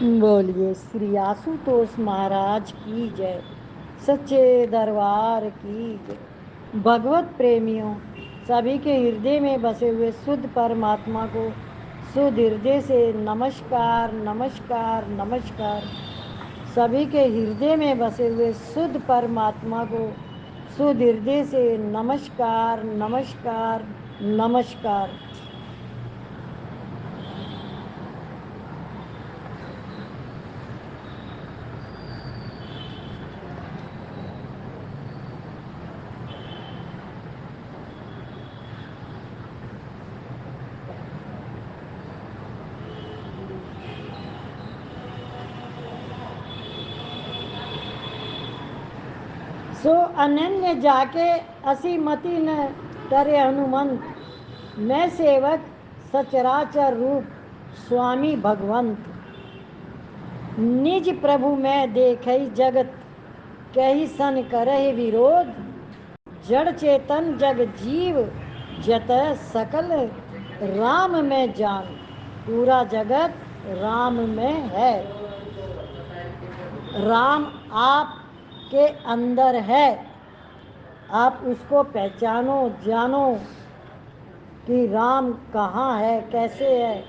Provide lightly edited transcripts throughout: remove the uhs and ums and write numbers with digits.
बोलिए श्री आशुतोष महाराज की जय, सच्चे दरबार की जय। भगवत प्रेमियों, सभी के हृदय में बसे हुए शुद्ध परमात्मा को शुद्ध हृदय से नमस्कार नमस्कार नमस्कार। सभी के हृदय में बसे हुए शुद्ध परमात्मा को शुद्ध हृदय से नमस्कार नमस्कार नमस्कार। सो अनन्य जाके असी मति न करे हनुमंत, मैं सेवक सचराचर रूप स्वामी भगवंत। निज प्रभु मैं देखई जगत, कही सन करहि विरोध। जड़ चेतन जग जीव जत सकल, राम में जान पूरा जगत राम में है। राम आपके अंदर है, आप उसको पहचानो जानो कि राम कहाँ है, कैसे है।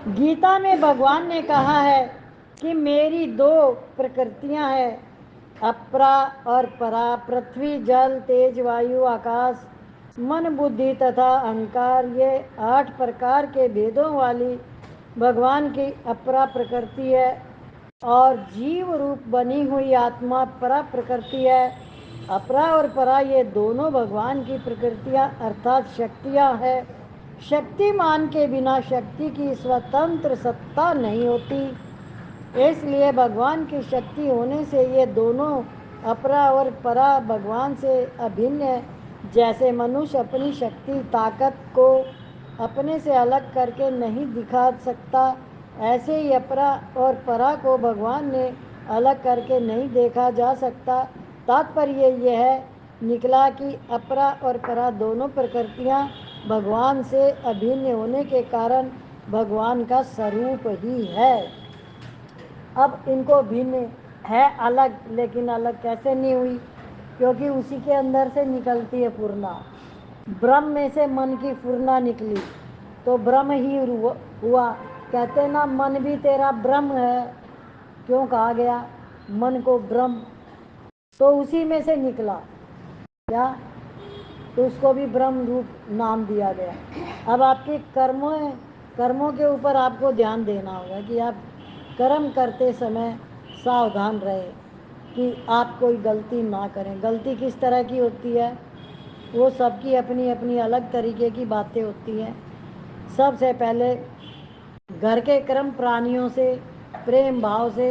गीता में भगवान ने कहा है कि मेरी दो प्रकृतियां हैं, अपरा और परा। पृथ्वी जल तेज वायु आकाश मन बुद्धि तथा अहंकार, ये 8 प्रकार के भेदों वाली भगवान की अपरा प्रकृति है। और जीव रूप बनी हुई आत्मा परा प्रकृति है। अपरा और परा ये दोनों भगवान की प्रकृतियां अर्थात शक्तियां हैं। शक्तिमान के बिना शक्ति की स्वतंत्र सत्ता नहीं होती, इसलिए भगवान की शक्ति होने से ये दोनों अपरा और परा भगवान से अभिन्न है। जैसे मनुष्य अपनी शक्ति ताकत को अपने से अलग करके नहीं दिखा सकता, ऐसे ही अपरा और परा को भगवान ने अलग करके नहीं देखा जा सकता। तात्पर्य यह निकला कि अपरा और परा दोनों प्रकृतियां भगवान से अभिन्न होने के कारण भगवान का स्वरूप ही है। अब इनको भिन्न है अलग, लेकिन अलग कैसे नहीं हुई? क्योंकि उसी के अंदर से निकलती है पूर्णा। ब्रह्म में से मन की पूर्णा निकली तो ब्रह्म ही हुआ। कहते ना मन भी तेरा ब्रह्म है, क्यों कहा गया मन को ब्रह्म? तो उसी में से निकला क्या, तो उसको भी ब्रह्म रूप नाम दिया गया। अब आपके कर्मों के ऊपर आपको ध्यान देना होगा कि आप कर्म करते समय सावधान रहे कि आप कोई गलती ना करें। गलती किस तरह की होती है, वो सबकी अपनी अपनी अलग तरीके की बातें होती हैं। सबसे पहले घर के कर्म प्राणियों से प्रेम भाव से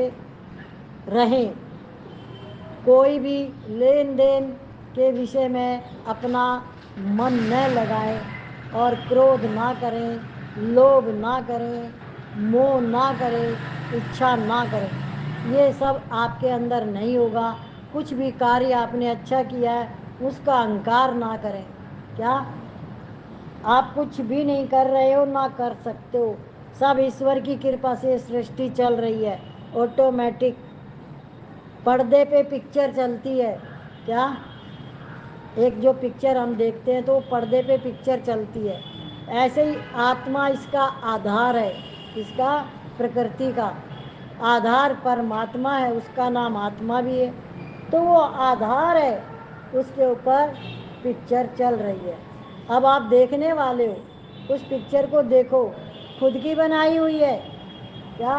रहें। कोई भी लेन देन के विषय में अपना मन न लगाएं और क्रोध ना करें, लोभ ना करें, मोह ना करें, इच्छा ना करें। ये सब आपके अंदर नहीं होगा। कुछ भी कार्य आपने अच्छा किया है उसका अहंकार ना करें। क्या आप कुछ भी नहीं कर रहे हो ना कर सकते हो, सब ईश्वर की कृपा से सृष्टि चल रही है ऑटोमेटिक। पर्दे पे पिक्चर चलती है क्या, एक जो पिक्चर हम देखते हैं तो वो पर्दे पे पिक्चर चलती है। ऐसे ही आत्मा इसका आधार है, इसका प्रकृति का आधार परमात्मा है, उसका नाम आत्मा भी है। तो वो आधार है, उसके ऊपर पिक्चर चल रही है। अब आप देखने वाले हो, उस पिक्चर को देखो, खुद की बनाई हुई है क्या?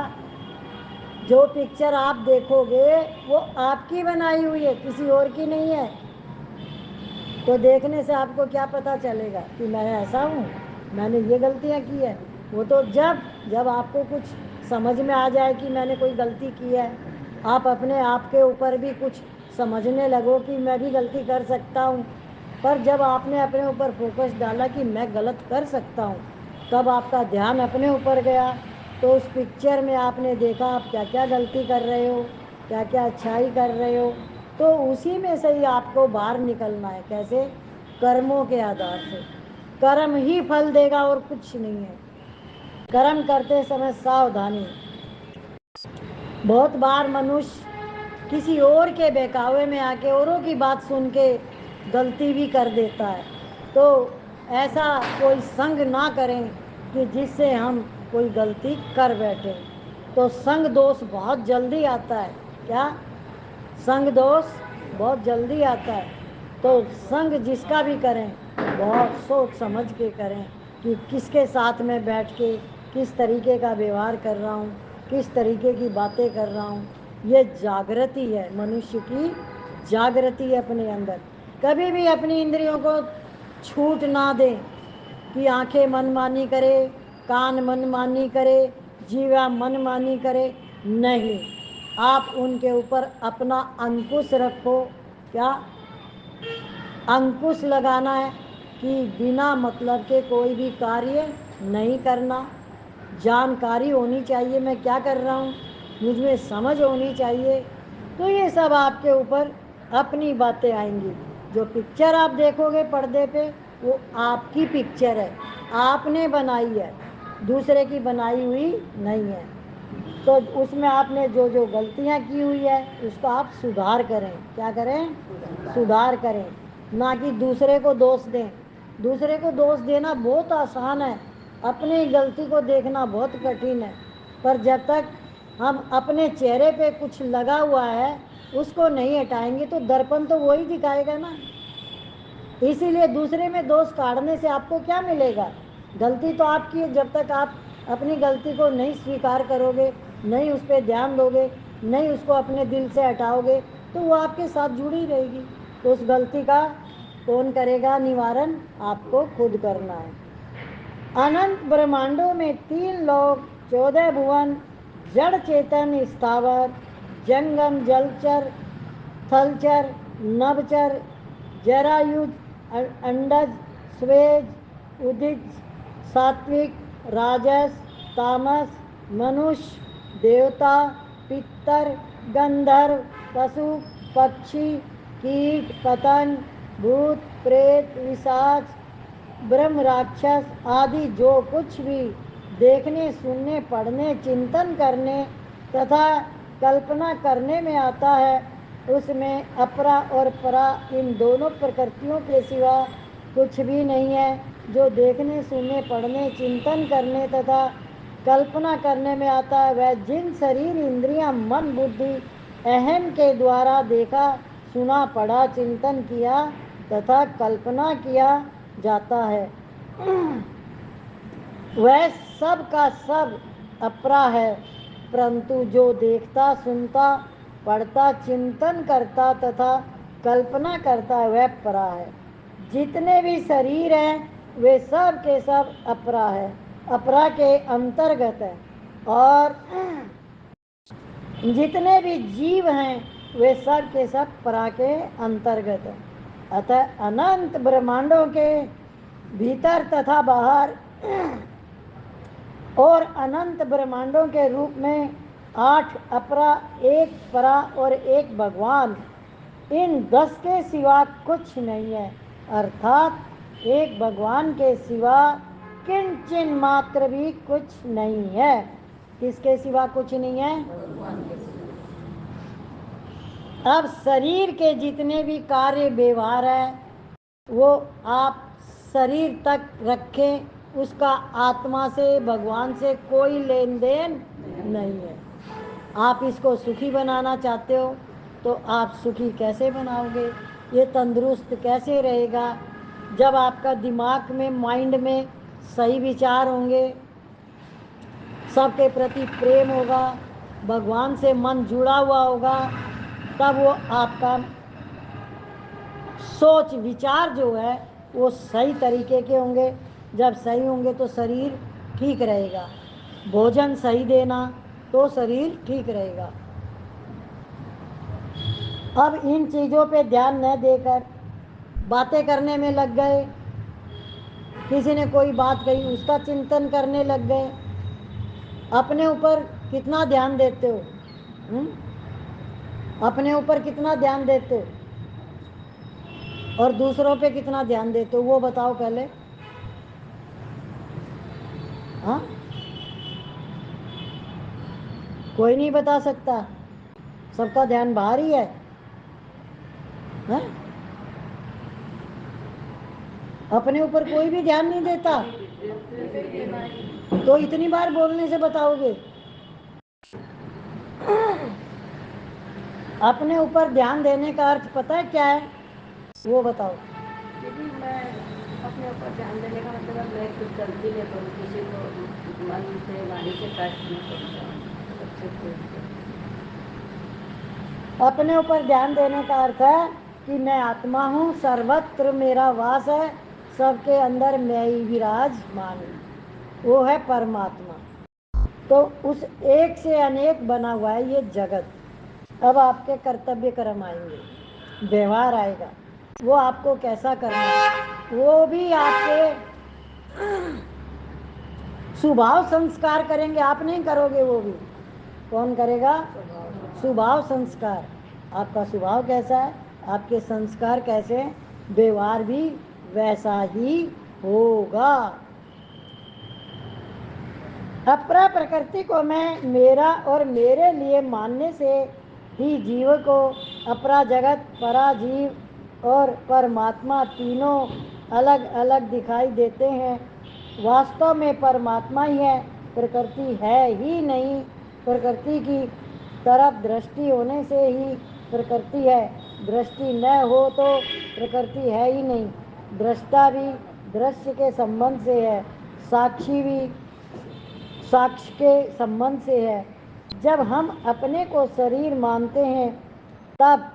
जो पिक्चर आप देखोगे वो आपकी बनाई हुई है, किसी और की नहीं है। तो देखने से आपको क्या पता चलेगा कि मैं ऐसा हूँ, मैंने ये गलतियाँ की है? वो तो जब जब आपको कुछ समझ में आ जाए कि मैंने कोई गलती की है, आप अपने आप के ऊपर भी कुछ समझने लगो कि मैं भी गलती कर सकता हूँ। पर जब आपने अपने ऊपर फोकस डाला कि मैं गलत कर सकता हूँ, तब आपका ध्यान अपने ऊपर गया। तो उस पिक्चर में आपने देखा आप क्या क्या गलती कर रहे हो, क्या क्या अच्छाई कर रहे हो। तो उसी में से ही आपको बाहर निकलना है। कैसे? कर्मों के आधार से। कर्म ही फल देगा और कुछ नहीं है। कर्म करते समय सावधानी। बहुत बार मनुष्य किसी और के बहकावे में आके औरों की बात सुन के गलती भी कर देता है। तो ऐसा कोई संग ना करें कि जिससे हम कोई गलती कर बैठे। तो संग दोष बहुत जल्दी आता है। क्या? संग दोष बहुत जल्दी आता है। तो संग जिसका भी करें बहुत सोच समझ के करें कि किसके साथ में बैठ के किस तरीके का व्यवहार कर रहा हूँ, किस तरीके की बातें कर रहा हूँ। ये जागृति है, मनुष्य की जागृति है अपने अंदर। कभी भी अपनी इंद्रियों को छूट ना दें कि आंखें मनमानी करे, कान मनमानी करे, जीवा मनमानी करे। नहीं, आप उनके ऊपर अपना अंकुश रखो। क्या? अंकुश लगाना है कि बिना मतलब के कोई भी कार्य नहीं करना। जानकारी होनी चाहिए मैं क्या कर रहा हूँ, मुझमें समझ होनी चाहिए। तो ये सब आपके ऊपर अपनी बातें आएंगी। जो पिक्चर आप देखोगे पर्दे पे वो आपकी पिक्चर है, आपने बनाई है, दूसरे की बनाई हुई नहीं है। तो उसमें आपने जो जो गलतियां की हुई है उसका आप सुधार करें। क्या करें? सुधार करें, ना कि दूसरे को दोष दें। दूसरे को दोष देना बहुत आसान है, अपनी गलती को देखना बहुत कठिन है। पर जब तक हम अपने चेहरे पे कुछ लगा हुआ है उसको नहीं हटाएंगे तो दर्पण तो वही दिखाएगा ना। इसीलिए दूसरे में दोष काढ़ने से आपको क्या मिलेगा? गलती तो आपकी है। जब तक आप अपनी गलती को नहीं स्वीकार करोगे, नहीं उस पर ध्यान दोगे, नहीं उसको अपने दिल से हटाओगे तो वो आपके साथ जुड़ी रहेगी। तो उस गलती का कौन करेगा निवारण? आपको खुद करना है। अनंत ब्रह्मांडों में 3 लोक, 14 भुवन, जड़ चेतन स्थावर, जंगम जलचर, थलचर, नभचर, जरायुज, अंडज, स्वेज, उदिज, सात्विक, राजस, तामस, मनुष्य, देवता, पितर, गंधर्व, पशु, पक्षी, कीट, पतंग, भूत, प्रेत, पिशाच, ब्रह्म, राक्षस आदि जो कुछ भी देखने, सुनने, पढ़ने, चिंतन करने तथा कल्पना करने में आता है उसमें अपरा और परा इन दोनों प्रकृतियों के सिवा कुछ भी नहीं है। जो देखने, सुनने, पढ़ने, चिंतन करने तथा कल्पना करने में आता है वह जिन शरीर, इंद्रियां, मन, बुद्धि, अहम के द्वारा देखा, सुना, पढ़ा, चिंतन किया तथा कल्पना किया जाता है वह सब का सब अपरा है। परंतु जो देखता, सुनता, पढ़ता, चिंतन करता तथा कल्पना करता है वह परा है। जितने भी शरीर हैं वे सब के सब अपरा है, अपरा के अंतर्गत है। और जितने भी जीव हैं वे सब के सब परा के अंतर्गत हैं। अतः अनंत ब्रह्मांडों के भीतर तथा बाहर और अनंत ब्रह्मांडों के रूप में 8 अपरा, 1 परा और 1 भगवान, इन 10 के सिवा कुछ नहीं है। अर्थात एक भगवान के सिवा किंचन मात्र भी कुछ नहीं है। किसके सिवा कुछ नहीं है? भगवान के सिवा। अब शरीर के जितने भी कार्य व्यवहार है वो आप शरीर तक रखें, उसका आत्मा से, भगवान से कोई लेन देन नहीं है। आप इसको सुखी बनाना चाहते हो तो आप सुखी कैसे बनाओगे? ये तंदुरुस्त कैसे रहेगा? जब आपका दिमाग में, माइंड में सही विचार होंगे, सबके प्रति प्रेम होगा, भगवान से मन जुड़ा हुआ होगा, तब वो आपका सोच विचार जो है वो सही तरीके के होंगे। जब सही होंगे तो शरीर ठीक रहेगा। भोजन सही देना तो शरीर ठीक रहेगा। अब इन चीज़ों पे ध्यान न देकर बातें करने में लग गए, किसी ने कोई बात कही उसका चिंतन करने लग गए। अपने ऊपर कितना ध्यान देते हो? अपने ऊपर कितना ध्यान देते हो और दूसरों पे कितना ध्यान देते हो वो बताओ पहले। हाँ, कोई नहीं बता सकता, सबका ध्यान बाहर ही है, हैं? अपने ऊपर कोई भी ध्यान नहीं देता, तो इतनी बार बोलने से बताओगे? अपने ऊपर ध्यान देने का अर्थ पता है क्या है, वो बताओ। यदि मैं अपने ऊपर ध्यान देने का मतलब मैं कुछ गलती नहीं करूँ, किसी को मन से वाणी से कष्ट नहीं करूँ। अपने ऊपर ध्यान देने का अर्थ है कि मैं आत्मा हूँ, सर्वत्र मेरा वास है, सबके अंदर मैं ही विराजमान हूँ, वो है परमात्मा। तो उस एक से अनेक बना हुआ है ये जगत। अब आपके कर्तव्य कर्म आएंगे, व्यवहार आएगा, वो आपको कैसा करना है, वो भी आपके स्वभाव संस्कार करेंगे, आप नहीं करोगे, वो भी कौन करेगा? स्वभाव संस्कार। आपका स्वभाव कैसा है, आपके संस्कार कैसे, व्यवहार भी वैसा ही होगा। अपरा प्रकृति को मैं मेरा और मेरे लिए मानने से ही जीव को अपरा जगत, परा जीव और परमात्मा तीनों अलग अलग दिखाई देते हैं। वास्तव में परमात्मा ही है, प्रकृति है ही नहीं। प्रकृति की तरफ दृष्टि होने से ही प्रकृति है, दृष्टि न हो तो प्रकृति है ही नहीं। दृष्टा भी दृश्य के संबंध से है, साक्षी भी साक्ष्य के संबंध से है। जब हम अपने को शरीर मानते हैं तब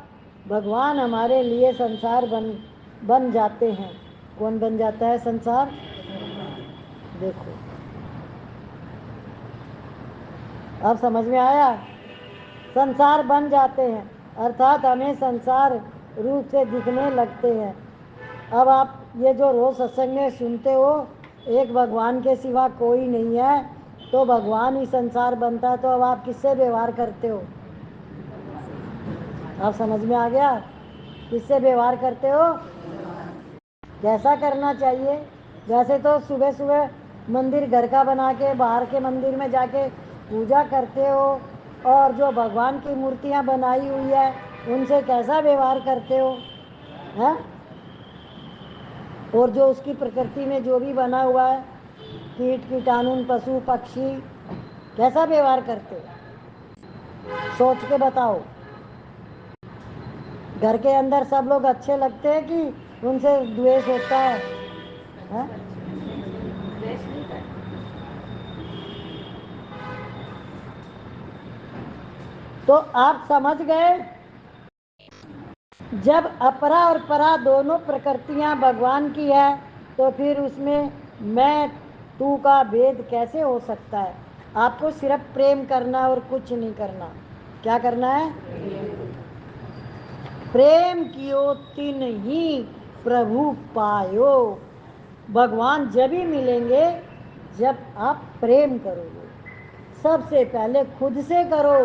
भगवान हमारे लिए संसार बन जाते हैं। कौन बन जाता है संसार? देखो, अब समझ में आया? संसार बन जाते हैं अर्थात हमें संसार रूप से दिखने लगते हैं। अब आप ये जो रोज सत्संग में सुनते हो, एक भगवान के सिवा कोई नहीं है, तो भगवान ही संसार बनता है, तो अब आप किससे व्यवहार करते हो? आप समझ में आ गया? किससे व्यवहार करते हो? कैसा करना चाहिए? वैसे तो सुबह सुबह मंदिर घर का बना के बाहर के मंदिर में जाके पूजा करते हो, और जो भगवान की मूर्तियां बनाई हुई है उनसे कैसा व्यवहार करते हो, है? और जो उसकी प्रकृति में जो भी बना हुआ है, कीट कीटाणु पशु पक्षी, कैसा व्यवहार करते हो? सोच के बताओ। घर के अंदर सब लोग अच्छे लगते हैं कि उनसे द्वेष होता है, है? तो आप समझ गए, जब अपरा और परा दोनों प्रकृतियां भगवान की है तो फिर उसमें मैं तू का भेद कैसे हो सकता है? आपको सिर्फ प्रेम करना और कुछ नहीं करना। क्या करना है? प्रेम कियो तिन ही प्रभु पायो। भगवान जब ही मिलेंगे जब आप प्रेम करोगे। सबसे पहले खुद से करो,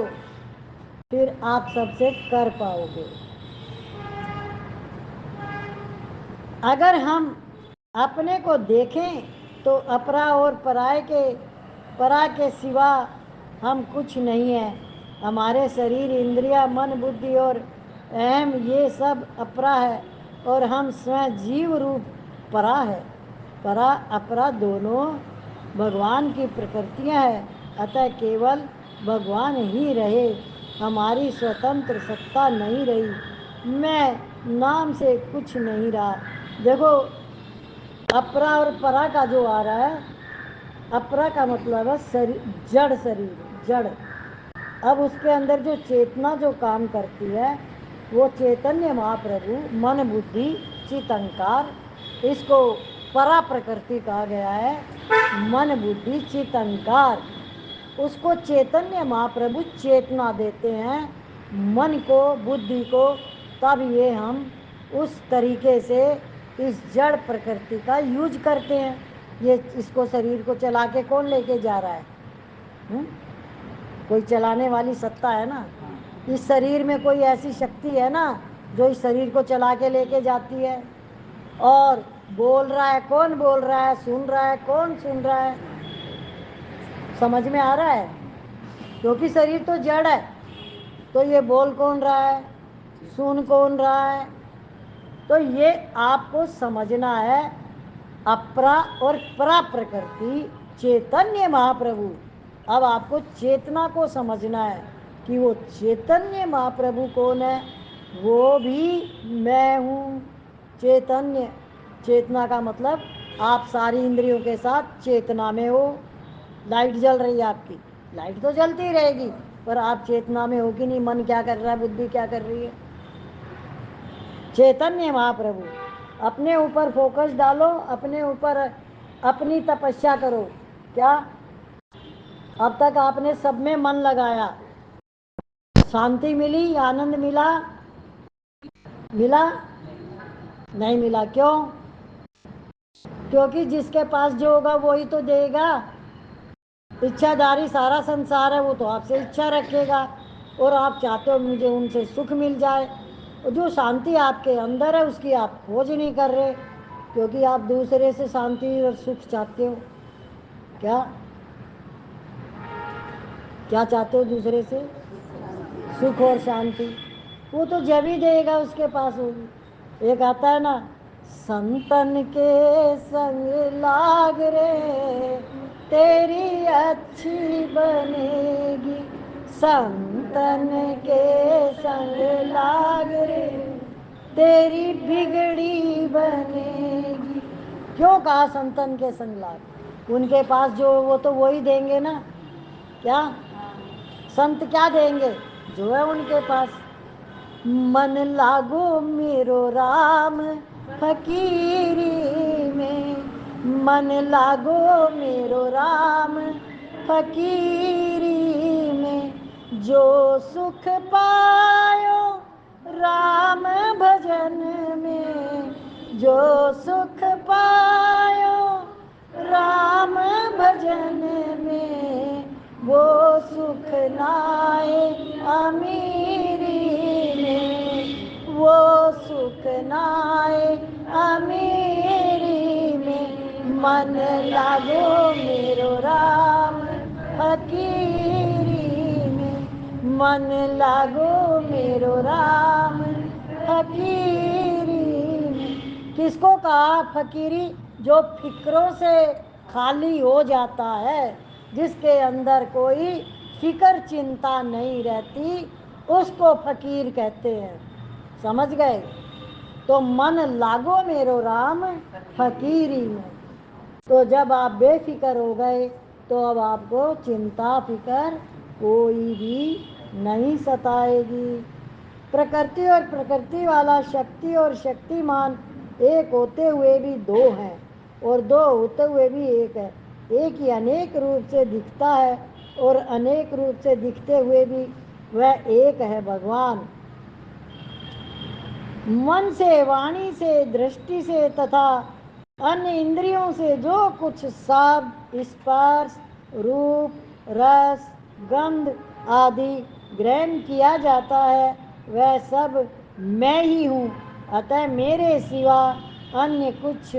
फिर आप सबसे कर पाओगे। अगर हम अपने को देखें तो अपरा और परा के सिवा हम कुछ नहीं है। हमारे शरीर, इंद्रिया, मन, बुद्धि और अहम, ये सब अपरा है, और हम स्वयं जीव रूप परा है। परा अपरा दोनों भगवान की प्रकृतियां हैं, अतः केवल भगवान ही रहे, हमारी स्वतंत्र सत्ता नहीं रही, मैं नाम से कुछ नहीं रहा। देखो, अपरा और परा का जो आ रहा है, अपरा का मतलब है शरीर, जड़ शरीर, जड़। अब उसके अंदर जो चेतना जो काम करती है वो चैतन्य महाप्रभु, मन बुद्धि चित अहंकार, इसको परा प्रकृति कहा गया है। मन बुद्धि चित अहंकार, उसको चैतन्य महाप्रभु चेतना देते हैं, मन को, बुद्धि को। तब ये हम उस तरीके से इस जड़ प्रकृति का यूज करते हैं। ये इसको शरीर को चला के कौन लेके जा रहा है? हुँ? कोई चलाने वाली सत्ता है ना। इस शरीर में कोई ऐसी शक्ति है ना जो इस शरीर को चला के लेके जाती है। और बोल रहा है कौन? बोल रहा है, सुन रहा है कौन? सुन रहा है। समझ में आ रहा है? क्योंकि शरीर तो जड़ है, तो ये बोल कौन रहा है, सुन कौन रहा है। तो ये आपको समझना है, अपरा और परा प्रकृति चैतन्य महाप्रभु। अब आपको चेतना को समझना है कि वो चैतन्य महाप्रभु कौन है। वो भी मैं हूँ चैतन्य। चेतना का मतलब आप सारी इंद्रियों के साथ चेतना में हो। लाइट जल रही है आपकी, लाइट तो जलती रहेगी, पर आप चेतना में हो कि नहीं, मन क्या कर रहा है, बुद्धि क्या कर रही है। चैतन्य महाप्रभु, अपने ऊपर फोकस डालो, अपने ऊपर अपनी तपस्या करो। क्या अब तक आपने सब में मन लगाया, शांति मिली, आनंद मिला? मिला? नहीं मिला। क्यों? क्योंकि जिसके पास जो होगा वही तो देगा। इच्छाधारी सारा संसार है, वो तो आपसे इच्छा रखेगा और आप चाहते हो मुझे उनसे सुख मिल जाए। और जो शांति आपके अंदर है उसकी आप खोज नहीं कर रहे, क्योंकि आप दूसरे से शांति और सुख चाहते हो। क्या क्या चाहते हो? दूसरे से सुख और शांति। वो तो जब ही देगा उसके पास होगी। एक आता है ना, संतन के संग लाग रे तेरी अच्छी बनेगी, संतन के संग लाग रे तेरी बिगड़ी बनेगी। क्यों कहा संतन के संग लाग? उनके पास जो वो तो वही देंगे ना। क्या संत क्या देंगे? जो है उनके पास। मन लागो मेरो राम फकीरी में, मन लागो मेरो राम फकीरी में, जो सुख पायो राम भजन में, जो सुख पायो राम भजन में, वो सुख नाए अमीरी में, वो सुख नाए अमीरी में। मन लागो मेरो राम फकीरी में, मन लागो मेरो राम फकीरी में। किसको कहा फकीरी? जो फिक्रों से खाली हो जाता है, जिसके अंदर कोई फिक्र चिंता नहीं रहती, उसको फकीर कहते हैं। समझ गए? तो मन लागो मेरो राम फकीरी में। तो जब आप बेफिक्र हो गए तो अब आपको चिंता फिक्र कोई भी नहीं सताएगी। प्रकृति और प्रकृति वाला, शक्ति और शक्तिमान एक होते हुए भी दो हैं, और दो होते हुए भी एक है। एक ही अनेक रूप से दिखता है और अनेक रूप से दिखते हुए भी वह एक है भगवान। मन से, वाणी से, दृष्टि से तथा अन्य इंद्रियों से जो कुछ शब्द, स्पर्श, रूप, रस, गंध आदि ग्रहण किया जाता है, वह सब मैं ही हूँ। अतः मेरे सिवा अन्य कुछ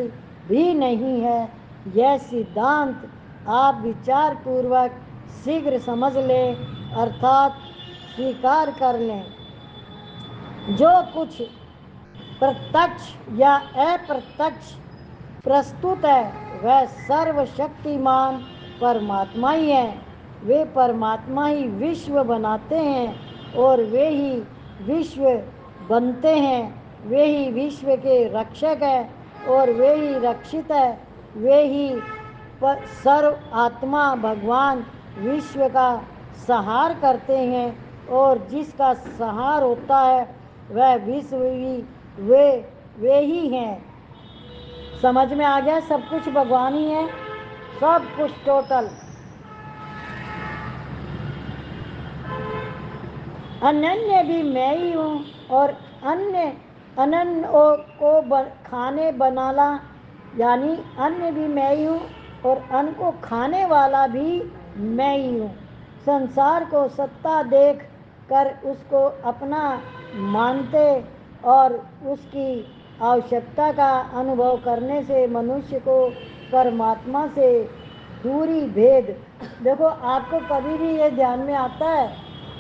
भी नहीं है। यह सिद्धांत आप विचार पूर्वक शीघ्र समझ लें, अर्थात स्वीकार कर लें। जो कुछ प्रत्यक्ष या अप्रत्यक्ष प्रस्तुत है वह सर्वशक्तिमान परमात्मा ही है। वे परमात्मा ही विश्व बनाते हैं और वे ही विश्व बनते हैं। वे ही विश्व के रक्षक है और वे ही रक्षित है। वे ही सर्व आत्मा भगवान विश्व का संहार करते हैं, और जिसका संहार होता है वह विश्व भी वे ही हैं। समझ में आ गया? सब कुछ भगवान ही है, सब कुछ टोटल। अनन्य भी मैं ही हूँ, और अन्य अनन्य को खाने बनाना, यानी अन्य भी मैं ही हूँ और अन्न को खाने वाला भी मैं ही हूँ। संसार को सत्ता देख कर उसको अपना मानते और उसकी आवश्यकता का अनुभव करने से मनुष्य को परमात्मा से दूरी भेद। देखो आपको कभी भी ये ध्यान में आता है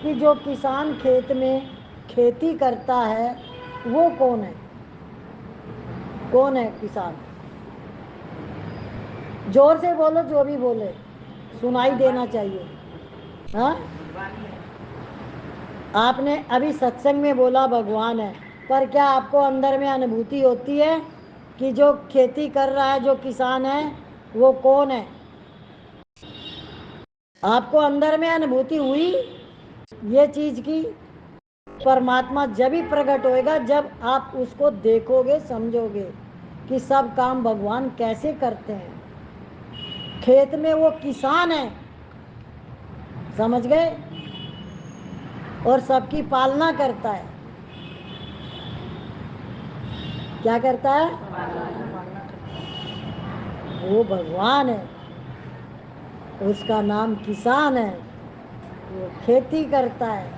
कि जो किसान खेत में खेती करता है वो कौन है? कौन है किसान? जोर से बोलो, जो भी बोले सुनाई देना चाहिए। हाँ, आपने अभी सत्संग में बोला भगवान है, पर क्या आपको अंदर में अनुभूति होती है कि जो खेती कर रहा है, जो किसान है, वो कौन है? आपको अंदर में अनुभूति हुई ये चीज की? परमात्मा जब ही प्रकट होएगा जब आप उसको देखोगे, समझोगे कि सब काम भगवान कैसे करते हैं। खेत में वो किसान है, समझ गए, और सबकी पालना करता है। क्या करता है? वो भगवान है, उसका नाम किसान है। वो खेती करता है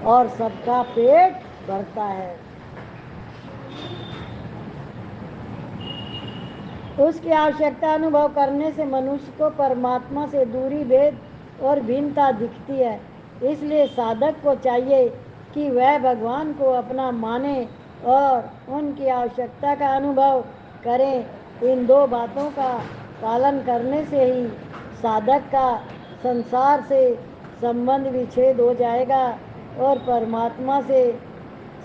और सबका पेट भरता है। उसकी आवश्यकता अनुभव करने से मनुष्य को परमात्मा से दूरी, भेद और भिन्नता दिखती है। इसलिए साधक को चाहिए कि वह भगवान को अपना माने और उनकी आवश्यकता का अनुभव करें। इन दो बातों का पालन करने से ही साधक का संसार से संबंध विच्छेद हो जाएगा और परमात्मा से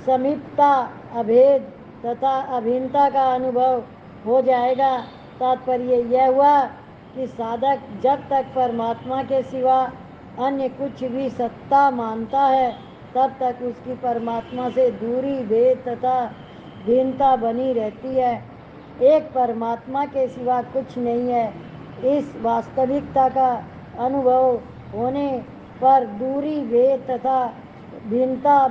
समीपता, अभेद तथा अभिन्नता का अनुभव हो जाएगा। तात्पर्य यह हुआ कि साधक जब तक परमात्मा के सिवा अन्य कुछ भी सत्ता मानता है तब तक उसकी परमात्मा से दूरी, भेद तथा भिन्नता बनी रहती है। एक परमात्मा के सिवा कुछ नहीं है। इस वास्तविकता का अनुभव होने पर दूरी, भेद तथा भिन्नता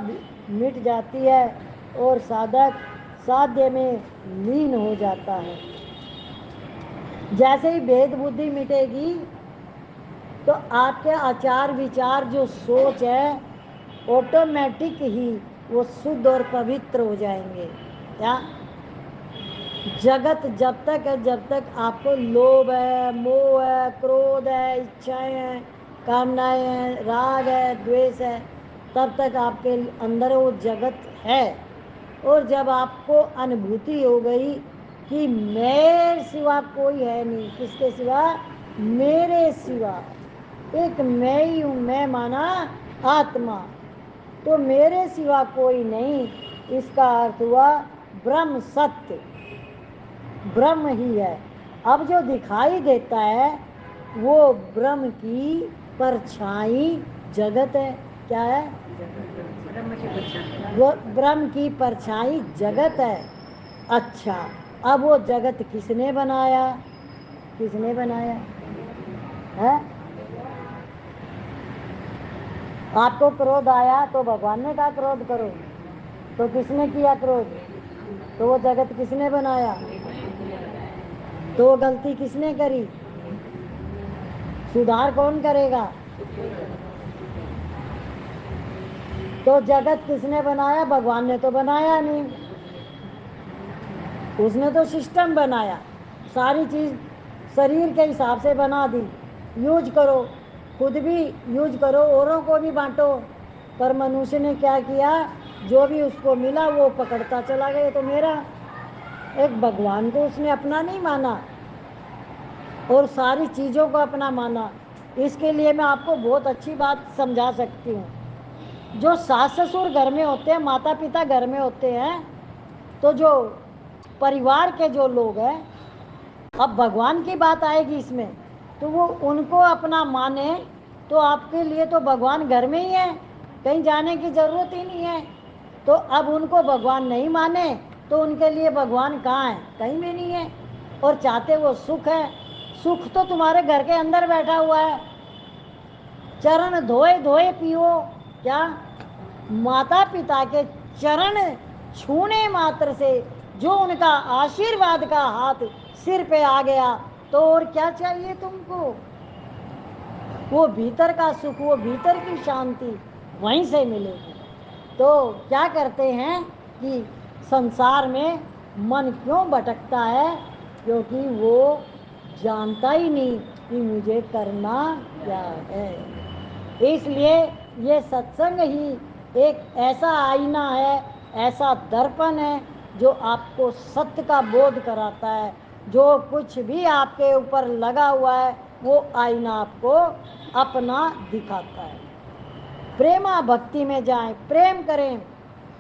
मिट जाती है और साधक साध्य में लीन हो जाता है। जैसे ही भेद बुद्धि मिटेगी तो आपके आचार विचार, जो सोच है, ऑटोमेटिक ही वो शुद्ध और पवित्र हो जाएंगे। क्या? जगत जब तक है, जब तक आपको लोभ है, मोह है, क्रोध है, इच्छाएं हैं, कामनाएं हैं, राग है, द्वेष है, तब तक आपके अंदर वो जगत है। और जब आपको अनुभूति हो गई कि मेरे सिवा कोई है नहीं, किसके सिवा? मेरे सिवा। एक मैं ही हूँ, मैं माना आत्मा, तो मेरे सिवा कोई नहीं। इसका अर्थ हुआ ब्रह्म सत्य, ब्रह्म ही है। अब जो दिखाई देता है वो ब्रह्म की परछाई जगत है। क्या है? वो ब्रह्म की परछाई जगत है। अच्छा, अब वो जगत किसने बनाया? किसने बनाया है? आपको क्रोध आया तो भगवान ने कहा क्रोध करो, तो किसने किया क्रोध? तो वो जगत किसने बनाया? तो वो गलती किसने करी? सुधार कौन करेगा? तो जगत किसने बनाया? भगवान ने तो बनाया नहीं, उसने तो सिस्टम बनाया, सारी चीज शरीर के हिसाब से बना दी। यूज करो, खुद भी यूज करो, औरों को भी बांटो। पर मनुष्य ने क्या किया? जो भी उसको मिला वो पकड़ता चला गया, तो मेरा। एक भगवान को उसने अपना नहीं माना और सारी चीजों को अपना माना। इसके लिए मैं आपको बहुत अच्छी बात समझा सकती हूँ। जो सास ससुर घर में होते हैं, माता पिता घर में होते हैं, तो जो परिवार के जो लोग हैं, अब भगवान की बात आएगी इसमें, तो वो उनको अपना माने तो आपके लिए तो भगवान घर में ही है, कहीं जाने की जरूरत ही नहीं है। तो अब उनको भगवान नहीं माने तो उनके लिए भगवान कहाँ है? कहीं भी नहीं है। और चाहते वो सुख है, सुख तो तुम्हारे घर के अंदर बैठा हुआ है। चरण धोए धोए पियो। क्या? माता पिता के चरण छूने मात्र से जो उनका आशीर्वाद का हाथ सिर पे आ गया, तो और क्या चाहिए तुमको? वो भीतर का सुख, वो भीतर की शांति वहीं से मिलेगी। तो क्या करते हैं कि संसार में मन क्यों भटकता है? क्योंकि वो जानता ही नहीं कि मुझे करना क्या है। इसलिए ये सत्संग ही एक ऐसा आईना है, ऐसा दर्पण है जो आपको सत्य का बोध कराता है। जो कुछ भी आपके ऊपर लगा हुआ है वो आईना आपको अपना दिखाता है। प्रेमा भक्ति में जाएं, प्रेम करें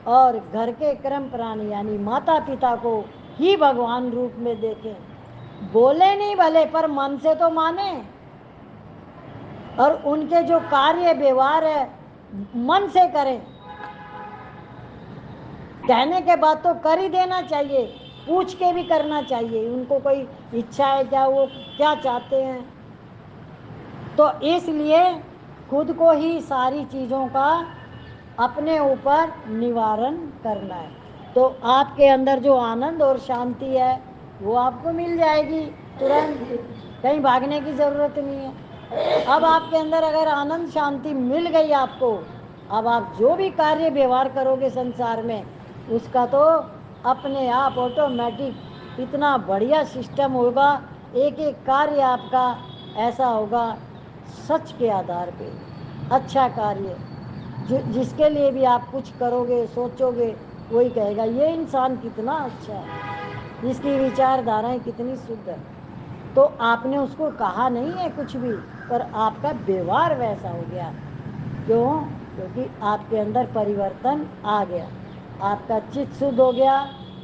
और घर के कर्म प्राणी यानी माता पिता को ही भगवान रूप में देखें। बोले नहीं भले पर मन से तो माने, और उनके जो कार्य व्यवहार है मन से करें। कहने के बाद तो कर ही देना चाहिए, पूछ के भी करना चाहिए उनको कोई इच्छा है क्या, वो क्या चाहते हैं। तो इसलिए खुद को ही सारी चीज़ों का अपने ऊपर निवारण करना है, तो आपके अंदर जो आनंद और शांति है वो आपको मिल जाएगी तुरंत, कहीं भागने की ज़रूरत नहीं है। अब आपके अंदर अगर आनंद शांति मिल गई आपको, अब आप जो भी कार्य व्यवहार करोगे संसार में उसका तो अपने आप ऑटोमेटिक इतना बढ़िया सिस्टम होगा। एक एक कार्य आपका ऐसा होगा सच के आधार पे, अच्छा कार्य जिसके लिए भी आप कुछ करोगे सोचोगे वही कहेगा ये इंसान कितना अच्छा है, इसकी विचारधाराएं कितनी शुद्ध है। तो आपने उसको कहा नहीं है कुछ भी, पर आपका व्यवहार वैसा हो गया। क्यों? क्योंकि आपके अंदर परिवर्तन आ गया, आपका चित्त शुद्ध हो गया,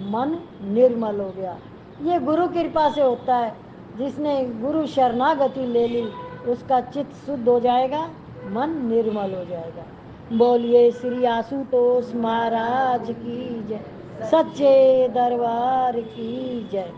मन निर्मल हो गया। ये गुरु कृपा से होता है। जिसने गुरु शरणागति ले ली उसका चित्त शुद्ध हो जाएगा, मन निर्मल हो जाएगा। बोलिए श्री आशुतोष महाराज की जय, सच्चे दरबार की जय।